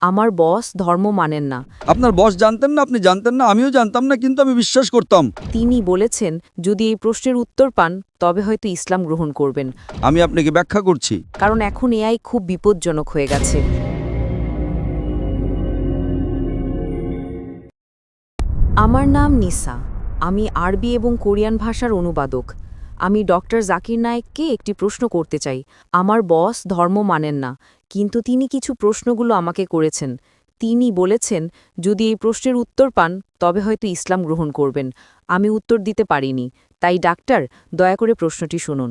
আমার বস ধর্ম মানেন না। আপনার বস জানতেন না, আপনি জানতেন না, আমিও জানতাম না, কিন্তু আমি বিশ্বাস করতাম। তিনি বলেছেন যদি এই প্রশ্নের উত্তর পান তবে হয়তো ইসলাম গ্রহণ করবেন, আমি আপনাকে ব্যাখ্যা করছি। কারণ এখন এআই খুব বিপজ্জনক হয়ে গেছে। আমার নাম নিসা। আমি আরবি এবং কোরিয়ান ভাষার অনুবাদক। আমি ডক্টর জাকির নায়েককে একটি প্রশ্ন করতে চাই। আমার বস ধর্ম মানেন না, কিন্তু তিনি কিছু প্রশ্নগুলো আমাকে করেছেন। তিনি বলেছেন যদি এই প্রশ্নের উত্তর পান তবে হয়তো ইসলাম গ্রহণ করবেন। আমি উত্তর দিতে পারিনি, তাই ডাক্তার দয়া করে প্রশ্নটি শুনুন।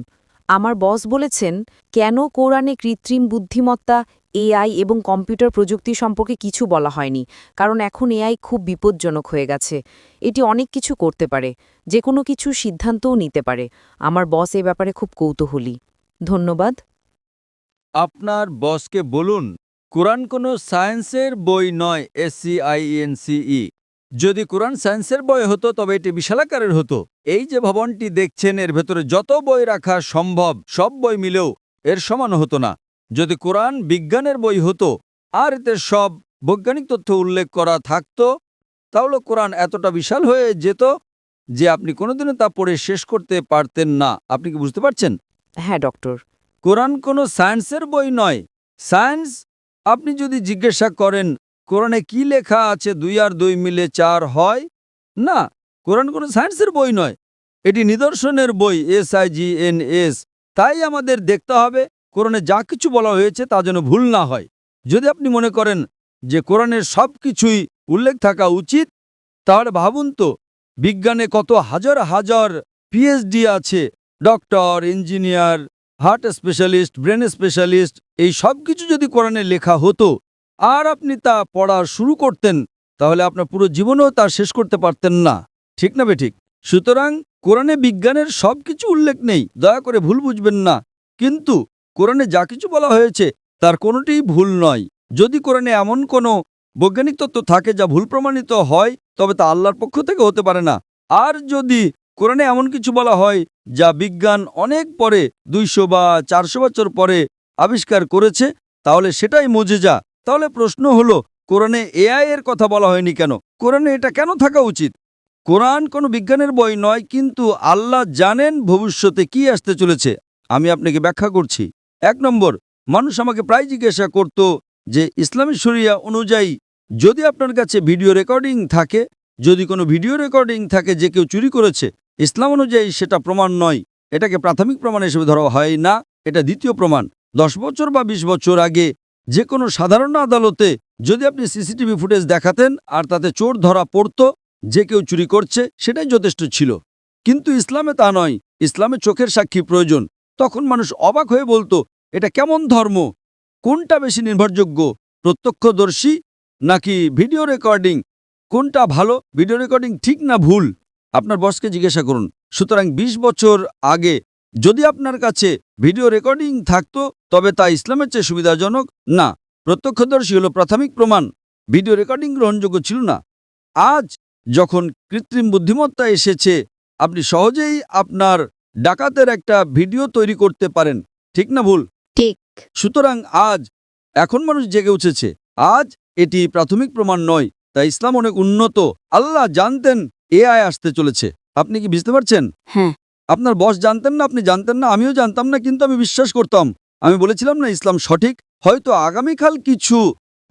আমার বস বলেছেন কেন কোরআনে কৃত্রিম বুদ্ধিমত্তা, এআই এবং কম্পিউটার প্রযুক্তি সম্পর্কে কিছু বলা হয়নি, কারণ এখন এআই খুব বিপজ্জনক হয়ে গেছে। এটি অনেক কিছু করতে পারে, যে কোনো কিছু সিদ্ধান্তও নিতে পারে। আমার বস এ ব্যাপারে খুব কৌতূহলী। ধন্যবাদ। আপনার বসকে বলুন কোরআন কোনো সায়েন্সের বই নয়, SCIENCE। যদি কোরআন সায়েন্সের বই হতো তবে এটি বিশালাকারের হতো। এই যে ভবনটি দেখছেন এর ভেতরে যত বই রাখা সম্ভব সব বই মিলেও এর সমান হতো না। যদি কোরআন বিজ্ঞানের বই হতো আর এতে সব বৈজ্ঞানিক তথ্য উল্লেখ করা থাকতো, তাহলে কোরআন এতটা বিশাল হয়ে যেত যে আপনি কোনোদিনও তা পড়ে শেষ করতে পারতেন না। আপনি কি বুঝতে পারছেন? হ্যাঁ ডক্টর। কোরআন কোনো সায়েন্সের বই নয়। সায়েন্স, আপনি যদি জিজ্ঞাসা করেন কোরআনে কি লেখা আছে 2 আর 2 মিলে 4 হয়, না, কোরআন কোনো সায়েন্সের বই নয়। এটি নিদর্শনের বই, SIGNS। তাই আমাদের দেখতে হবে কোরআনে যা কিছু বলা হয়েছে তা যেন ভুল না হয়। যদি আপনি মনে করেন যে কোরআনের সব কিছুই উল্লেখ থাকা উচিত, তাহলে ভাবুন তো বিজ্ঞানে কত হাজার হাজার PhD আছে, doctor, engineer, heart specialist, brain specialist. এই সব কিছু যদি কোরআনে লেখা হতো আর আপনি তা পড়া শুরু করতেন, তাহলে আপনার পুরো জীবনেও তা শেষ করতে পারতেন না। ঠিক না বেঠিক? সুতরাং কোরআনে বিজ্ঞানের সব কিছু উল্লেখ নেই, দয়া করে ভুল বুঝবেন না। কিন্তু কোরআনে যা কিছু বলা হয়েছে তার কোনোটিই ভুল নয়। যদি কোরআনে এমন কোনো বৈজ্ঞানিক তত্ত্ব থাকে যা ভুল প্রমাণিত হয়, তবে তা আল্লাহর পক্ষ থেকে হতে পারে না। আর যদি কোরআনে এমন কিছু বলা হয় যা বিজ্ঞান অনেক পরে, 200 বা 400 বছর পরে আবিষ্কার করেছে, তাহলে সেটাই মুজিজা। তাহলে প্রশ্ন হলো কোরআনে AI এর কথা বলা হয়নি কেন? কোরআনে এটা কেন থাকা উচিত? কোরআন কোনো বিজ্ঞানের বই নয়, কিন্তু আল্লাহ জানেন ভবিষ্যতে কি আসতে চলেছে। আমি আপনাকে ব্যাখ্যা করছি। 1 নম্বর, মানুষ আমাকে প্রায় জিজ্ঞাসা করত যে ইসলামী শরিয়া অনুযায়ী যদি আপনার কাছে ভিডিও রেকর্ডিং থাকে, যদি কোনো ভিডিও রেকর্ডিং থাকে যে কেউ চুরি করেছে, ইসলাম অনুযায়ী সেটা প্রমাণ নয়। এটাকে প্রাথমিক প্রমাণ হিসেবে ধরা হয় না, এটা দ্বিতীয় প্রমাণ। 10 বছর বা 20 বছর আগে যে কোনো সাধারণ আদালতে যদি আপনি সিসিটিভি ফুটেজ দেখাতেন আর তাতে চোর ধরা পড়তো যে কেউ চুরি করছে, সেটাই যথেষ্ট ছিল। কিন্তু ইসলামে তা নয়। ইসলামে চোখের সাক্ষী প্রয়োজন। তখন মানুষ অবাক হয়ে বলতো এটা কেমন ধর্ম? কোনটা বেশি নির্ভরযোগ্য, প্রত্যক্ষদর্শী নাকি ভিডিও রেকর্ডিং? কোনটা ভালো, ভিডিও রেকর্ডিং ঠিক না ভুল? আপনার বসকে জিজ্ঞাসা করুন। সুতরাং 20 বছর আগে যদি আপনার কাছে ভিডিও রেকর্ডিং থাকতো তবে তা ইসলামের চেয়ে সুবিধাজনক না। প্রত্যক্ষদর্শী হলো প্রাথমিক প্রমাণ, ভিডিও রেকর্ডিং গ্রহণযোগ্য ছিল না। আজ যখন কৃত্রিম বুদ্ধিমত্তা এসেছে, আপনি সহজেই আপনার ডাকাতের একটা ভিডিও তৈরি করতে পারেন। ঠিক না ভুল? ঠিক। সুতরাং এখন মানুষ জেগে উঠেছে। আজ এটি প্রাথমিক প্রমাণ নয়, তাই ইসলাম অনেক উন্নত। আল্লাহ জানতেন AI আসতে চলেছে। আপনি কি বুঝতে পারছেন? হ্যাঁ। আপনার বস জানতেন না, আপনি জানতেন না, আমিও জানতাম না, কিন্তু আমি বিশ্বাস করতাম। আমি বলেছিলাম না ইসলাম সঠিক। হয়তো আগামীকাল কিছু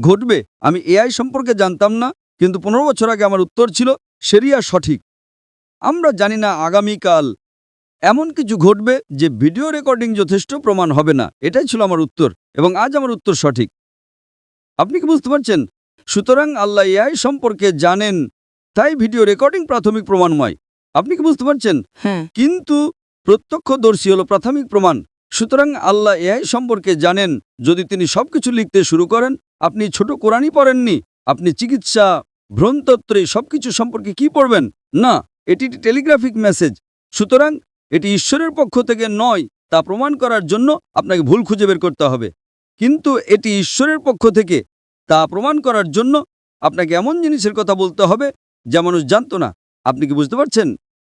ঘটবে। আমি AI সম্পর্কে জানতাম না, কিন্তু 15 বছর আগে আমার উত্তর ছিল শরিয়া সঠিক। আমরা জানি না আগামীকাল এমন কিছু ঘটবে যে ভিডিও রেকর্ডিং যথেষ্ট প্রমাণ হবে না। এটাই ছিল আমার উত্তর, এবং আজ আমার উত্তর সঠিক। আপনি কি বুঝতে পারছেন? সুতরাং আল্লাহ AI সম্পর্কে জানেন, তাই ভিডিও রেকর্ডিং প্রাথমিক প্রমাণময়। আপনি কি বুঝতে পারছেন? হ্যাঁ। কিন্তু প্রত্যক্ষদর্শী হলো প্রাথমিক প্রমাণ। সুতরাং আল্লাহ AI সম্পর্কে জানেন। যদি তিনি সবকিছু লিখতে শুরু করেন, আপনি ছোট কোরআনই পড়েননি, আপনি চিকিৎসা, ভ্রূণতত্ত্বে সবকিছু সম্পর্কে কি পড়বেন? না, এটি টেলিগ্রাফিক মেসেজ। সুতরাং এটি ঈশ্বরের পক্ষ থেকে নয়, তা প্রমাণ করার জন্য আপনাকে ভুল খুঁজে বের করতে হবে। কিন্তু এটি ঈশ্বরের পক্ষ থেকে, তা প্রমাণ করার জন্য আপনাকে এমন জিনিসের কথা বলতে হবে যা মানুষ জানত না। আপনি কি বুঝতে পারছেন?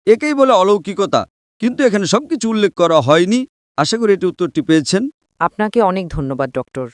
একেই বলে অলৌকিকতা। কিন্তু এখানে সবকিছু উল্লেখ করা হয়নি। আশা করি এটি উত্তরটি পেয়েছেন। আপনাকে অনেক ধন্যবাদ ডক্টর।